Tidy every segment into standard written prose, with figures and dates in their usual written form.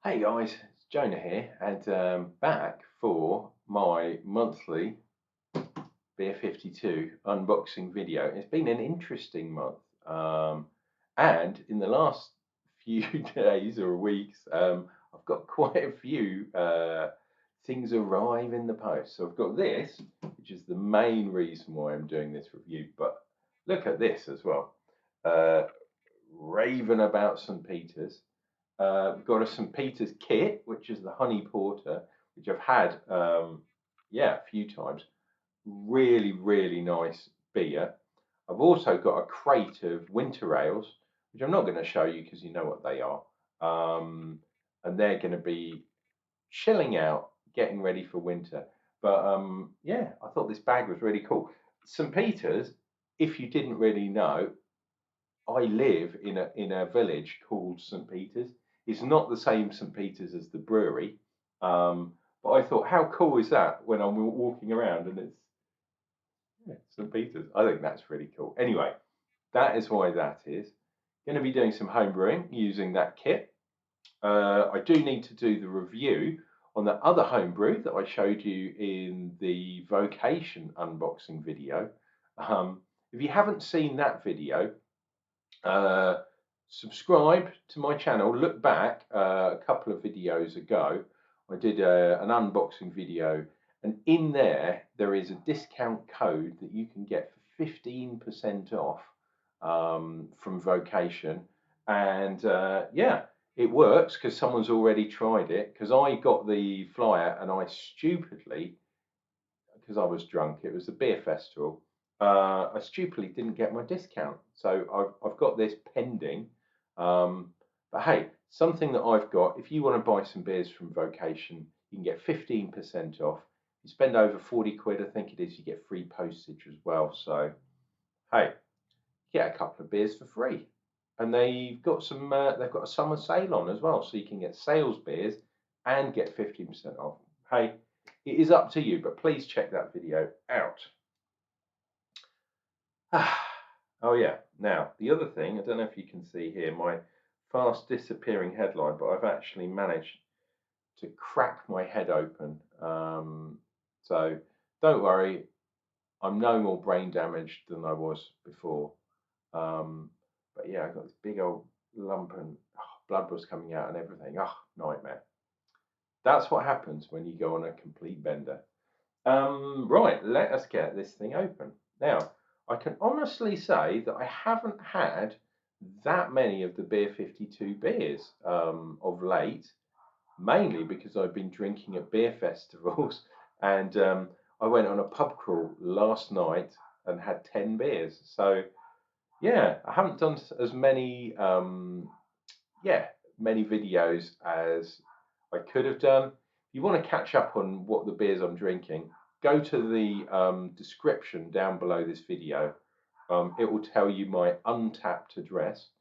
Hey guys, it's Jonah here, and back for my monthly Beer52 unboxing video. It's been an interesting month, and in the last few days or weeks, I've got quite a few things arrive in the post. So I've got this, which is the main reason why I'm doing this review, but look at this as well. Uh, raving about St. Peter's. We've got a St. Peter's kit, which is the honey porter, which I've had, a few times. Really, really nice beer. I've also got a crate of winter ales, which I'm not going to show you because you know what they are. And they're going to be chilling out, getting ready for winter. But yeah, I thought this bag was really cool. St. Peter's, if you didn't really know, I live in a village called St. Peter's. It's not the same St. Peter's as the brewery, but I thought, how cool is that when I'm walking around and it's St. Peter's? I think that's really cool. Anyway, that is why that is. Going to be doing some home brewing using that kit. I do need to do the review on the other homebrew that I showed you in the vocation unboxing video. If you haven't seen that video, uh, subscribe to my channel. Look back a couple of videos ago. I did an unboxing video, and in there is a discount code that you can get for 15% off from Vocation. And yeah, it works because someone's already tried it. Because I got the flyer and I stupidly, because I was drunk, it was the beer festival. I stupidly didn't get my discount, so I've got this pending. But hey, something that I've got. If you want to buy some beers from Vocation, you can get 15% off. You spend over 40 quid, I think it is, you get free postage as well. So hey, get a couple of beers for free, and they've got some. They've got a summer sale on as well, so you can get sales beers and get 15% off. Hey, it is up to you, but please check that video out. Oh yeah, now the other thing, I don't know if you can see here my fast disappearing headline, but I've actually managed to crack my head open. So don't worry, I'm no more brain damaged than I was before. But yeah, I got this big old lump and blood was coming out and everything. Oh, nightmare. That's what happens when you go on a complete bender. Right, let us get this thing open. Now, I can honestly say that I haven't had that many of the Beer52 beers of late, mainly because I've been drinking at beer festivals. And I went on a pub crawl last night and had 10 beers. So, yeah, I haven't done as many, many videos as I could have done. If you want to catch up on what the beers I'm drinking, go to the description down below this video. It will tell you my Untapped address.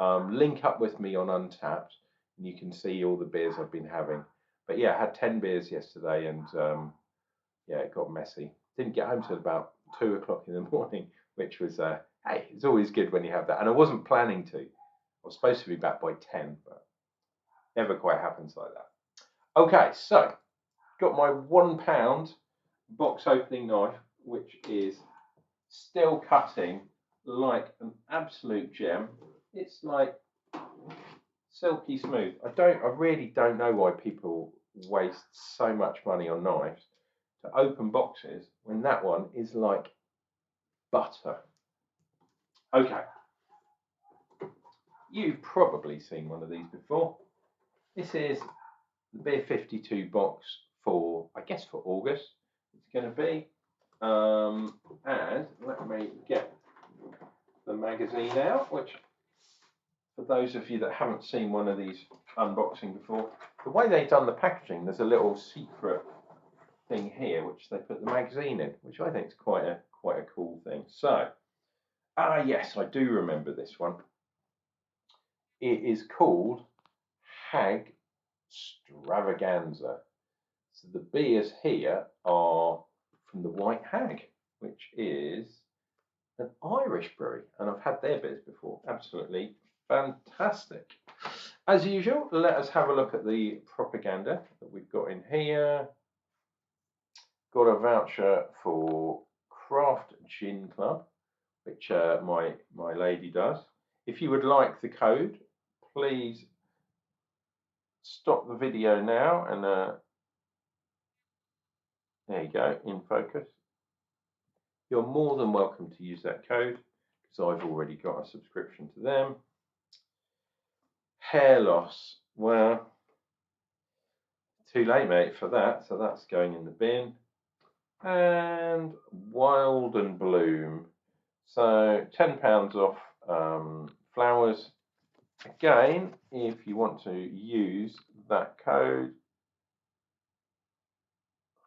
Link up with me on Untapped, and you can see all the beers I've been having. But yeah, I had 10 beers yesterday, and yeah, it got messy. Didn't get home till about 2 o'clock in the morning, which was, hey, it's always good when you have that. And I wasn't planning to. I was supposed to be back by 10, but never quite happens like that. Okay, so got my £1 box opening knife, which is still cutting like an absolute gem. It's like silky smooth. I really don't know why people waste so much money on knives to open boxes when that one is like butter. Okay, you've probably seen one of these before. This is the Beer52 box for, I guess, for August. It's going to be. And let me get the magazine out, which, for those of you that haven't seen one of these unboxing before, the way they've done the packaging, there's a little secret thing here which they put the magazine in, which I think is quite a cool thing. So, yes, I do remember this one. It is called Hagstavaganza. So the beers here are from the White Hag, which is an Irish brewery, and I've had their beers before. Absolutely Fantastic. As usual, let us have a look at the propaganda that we've got in here. Got a voucher for Craft Gin Club, which my lady does. If you would like the code, please stop the video now and there you go, in focus. You're more than welcome to use that code because I've already got a subscription to them. Hair loss, well, too late, mate, for that, so that's going in the bin. And Wild and Bloom, so £10 off flowers. Again, if you want to use that code,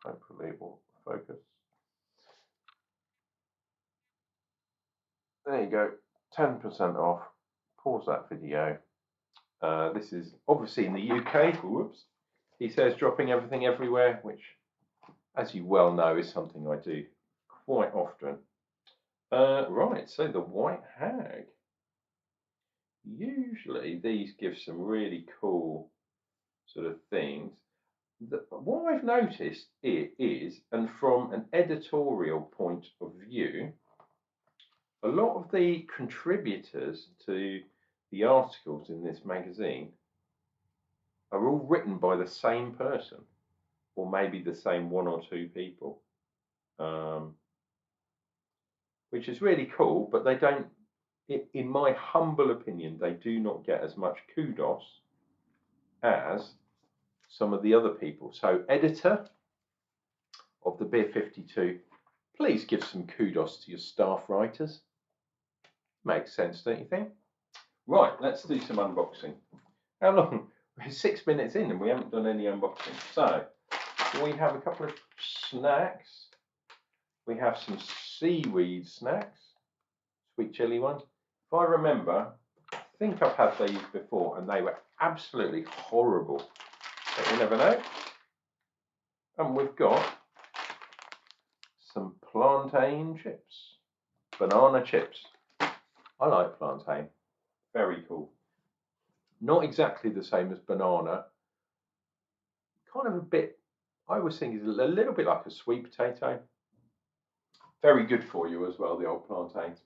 hopefully it will focus. There you go, 10% off. Pause that video. This is obviously in the UK. Whoops. He says dropping everything everywhere, which, as you well know, is something I do quite often. Right, so the White Hag. Usually these give some really cool sort of things. What I've noticed is, and from an editorial point of view, a lot of the contributors to the articles in this magazine are all written by the same person, or maybe the same one or two people, which is really cool, but they don't, in my humble opinion, they do not get as much kudos as some of the other people. So, editor of the Beer52, please give some kudos to your staff writers. Makes sense, don't you think? Right, let's do some unboxing. How long? We're 6 minutes in and we haven't done any unboxing. So, we have a couple of snacks. We have some seaweed snacks, sweet chili ones. If I remember, I think I've had these before and they were absolutely horrible. But you never know. And we've got some plantain chips, banana chips. I like plantain, very cool. Not exactly the same as banana, kind of a bit, I always think it's a little bit like a sweet potato. Very good for you as well, the old plantains.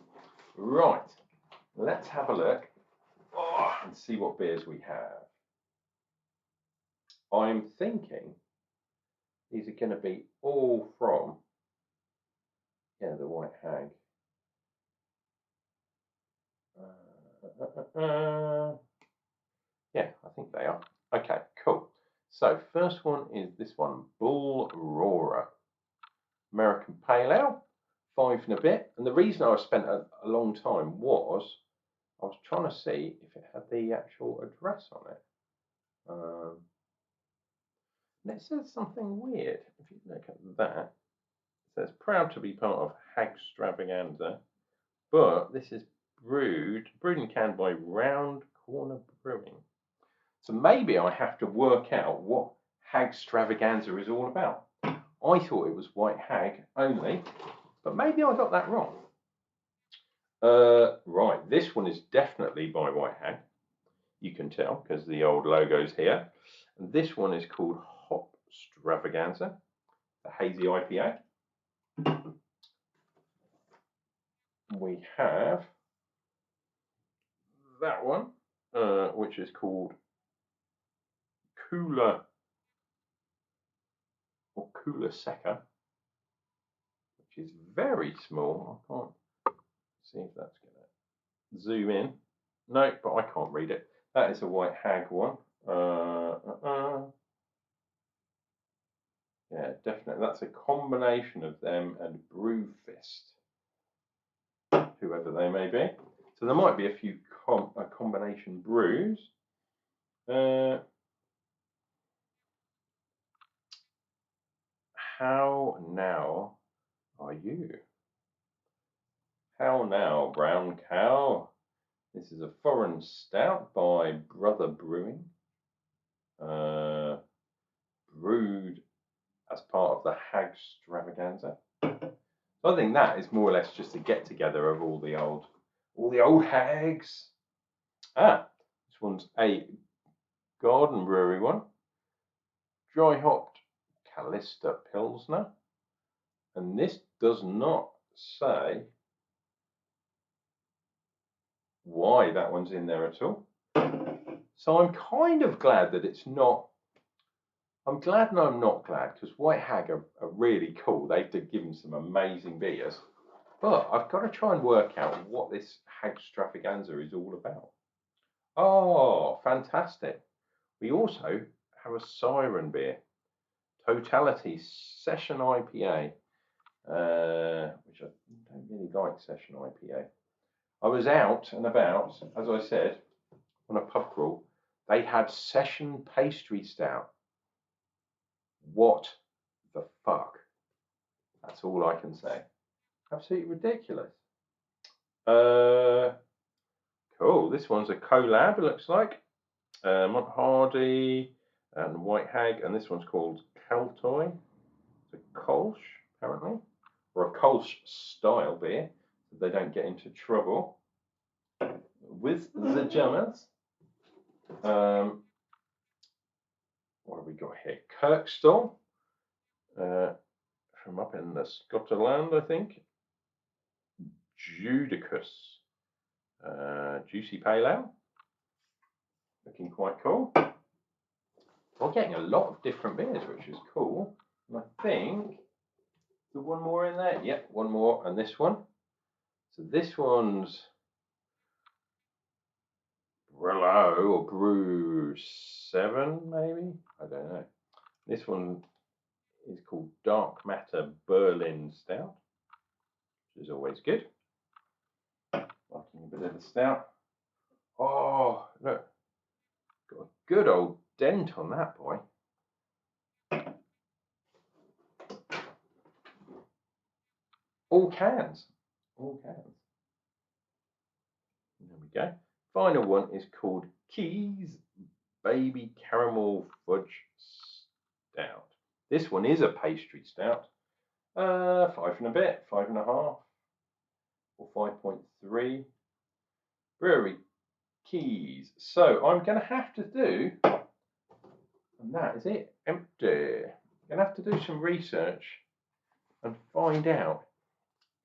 Right, let's have a look and see what beers we have. I'm thinking these are going to be all from, yeah, the White Hag. Yeah, I think they are. Okay, cool. So first one is this one, Bull Roarer, American Pale Ale, 5 and a bit. And the reason I spent a long time was I was trying to see if it had the actual address on it. And it says something weird. If you look at that, it says proud to be part of Hagstavaganza, but this is brewed and canned by Round Corner Brewing. So maybe I have to work out what Hagstravaganza is all about. I thought it was White Hag only, but maybe I got that wrong. Right, this one is definitely by White Hag. You can tell because the old logo's here. And this one is called Hagstravaganza, the hazy IPA. We have that one, which is called Cooler Seca, which is very small. I can't see if that's going to zoom in. No, but I can't read it. That is a White Hag one. Yeah, definitely. That's a combination of them and Brewfist, whoever they may be. So there might be a few combination brews. How now are you? How now, brown cow? This is a foreign stout by Brother Brewing, brewed as part of the Hagstravaganza. So I think that is more or less just a get together of all the old hags. This one's a garden brewery one. Dry hopped Callista Pilsner. And this does not say why that one's in there at all. So I'm kind of glad that it's not. I'm glad and I'm not glad, because White Hag are really cool. They've given some amazing beers. But I've got to try and work out what this Hagstavaganza is all about. Oh, fantastic. We also have a Siren beer. Totality Session IPA, which I don't really like Session IPA. I was out and about, as I said, on a pub crawl. They had Session Pastry Stout. What the fuck? That's all I can say. Absolutely ridiculous. Cool. This one's a collab, it looks like. Mont Hardy and White Hag, and this one's called Kaltoy. It's a Kolsch, apparently, or a Kolsch style beer, so they don't get into trouble with the Germans. What have we got here? Kirkstall, from up in the Scotland, I think. Judicus, Juicy Pale Ale, looking quite cool. We're getting a lot of different beers, which is cool. And I think there's one more in there. Yep, one more, and this one. So this one's Brello or Brew 7, maybe? I don't know. This one is called Dark Matter Berlin Stout, which is always good. Liking a bit of the stout. Oh, look. Got a good old dent on that boy. All cans. All cans. There we go. Final one is called Keys Baby Caramel Fudge Stout. This one is a pastry stout. 5 and a bit, 5.5, or 5.3. Brewery Keys. So I'm going to have to do, and that is it, empty. I'm going to have to do some research and find out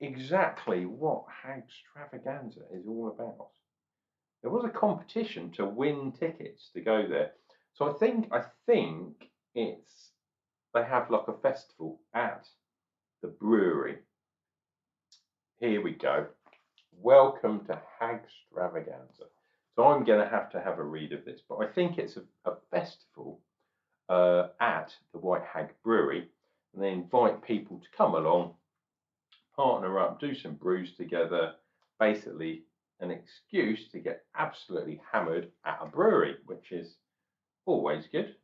exactly what Hagstravaganza is all about. There was a competition to win tickets to go there, so I think it's they have like a festival at the brewery. Here we go. Welcome to Hagstravaganza. So I'm going to have a read of this, but I think it's a festival at the White Hag Brewery, and they invite people to come along, partner up, do some brews together, basically an excuse to get absolutely hammered at a brewery, which is always good.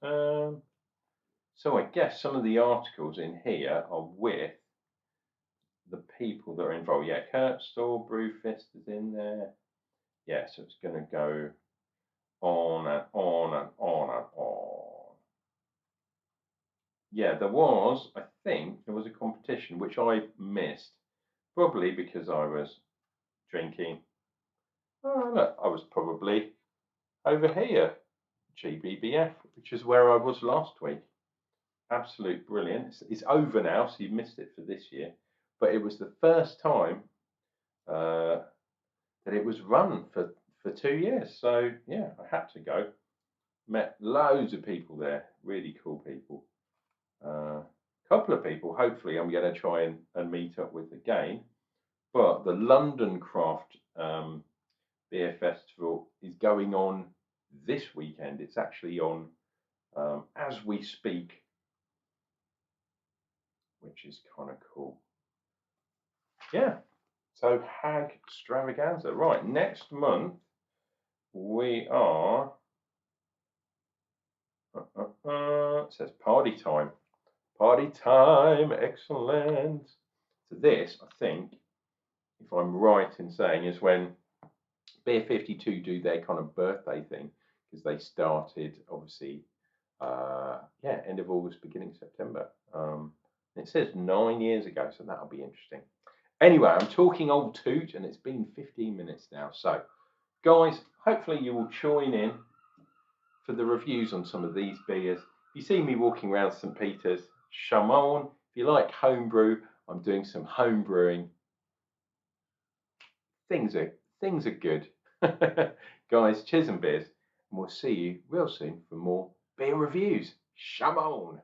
So I guess some of the articles in here are with the people that are involved. Yeah, Kurtstall, Brewfist is in there. Yeah, so it's going to go on and on and on and on. Yeah, I think there was a competition which I missed, probably because I was drinking. Oh, look, I was probably over here, GBBF, which is where I was last week. Absolute brilliant. It's over now, so you missed it for this year. But it was the first time that it was run for 2 years. So, yeah, I had to go. Met loads of people there, really cool people. A couple of people, hopefully, I'm going to try and meet up with again. But the London Craft Beer Festival is going on this weekend. It's actually on as we speak, which is kind of cool. Yeah, so Hagstravaganza. Right, next month we are, it says party time. Party time, excellent. So this, I think, if I'm right in saying, is when Beer52 do their kind of birthday thing, because they started, obviously, end of August, beginning September. It says 9 years ago, so that'll be interesting. Anyway, I'm talking old toot, and it's been 15 minutes now, so Guys, hopefully you will join in for the reviews on some of these beers. If you see me walking around St. Peter's, Chamon. If you like homebrew, I'm doing some home brewing. Things are good. Guys, cheers and beers, and we'll see you real soon for more beer reviews. Chamon.